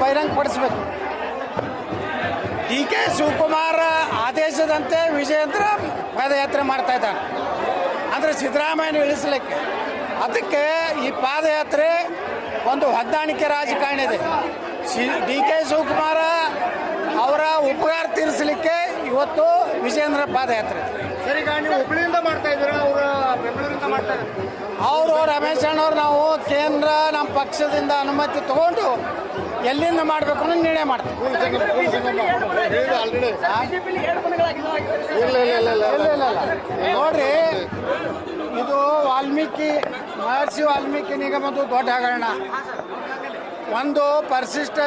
ಬಹಿರಂಗಪಡಿಸಬೇಕು. D K Shivakumar ಆದೇಶದಂತೆ ವಿಜಯೇಂದ್ರ ಪಾದಯಾತ್ರೆ ಮಾಡ್ತಾ ಇದ್ದಾನೆ ಅಂದರೆ ಸಿದ್ದರಾಮಯ್ಯನ ಇಳಿಸಲಿಕ್ಕೆ. ಅದಕ್ಕೆ ಈ ಪಾದಯಾತ್ರೆ ಒಂದು ಹೊಂದಾಣಿಕೆ ರಾಜಕಾರಣ ಇದೆ. ಡಿ ಕೆ ಶಿವಕುಮಾರ ಅವರ ಉಪಕಾರ ತೀರಿಸಲಿಕ್ಕೆ ಇವತ್ತು ವಿಜಯೇಂದ್ರ ಪಾದಯಾತ್ರೆ. ಸರಿ, ಈಗ ನೀವು ಹುಬ್ಳಿಯಿಂದ ಮಾಡ್ತಾ ಇದ್ದೀರಾ, ಅವರು ಬೆಂಗಳೂರಿಂದ ಮಾಡ್ತಾ ಇದ್ದಾರೆ? ಅವರು ರಮೇಶ್ ಅಣ್ಣವ್ರು ನಾವು ಕೇಂದ್ರ ನಮ್ಮ ಪಕ್ಷದಿಂದ ಅನುಮತಿ ತಗೊಂಡು ಎಲ್ಲಿಂದ ಮಾಡಬೇಕು ಅನ್ನೋ ನಿರ್ಣಯ ಮಾಡ್ತೀವಿ. ನೋಡ್ರಿ, ಇದು ಮಹರ್ಷಿ ವಾಲ್ಮೀಕಿ ನಿಗಮದ್ದು ದೊಡ್ಡ ಹಗರಣ. ಒಂದು ಪರಿಶಿಷ್ಟ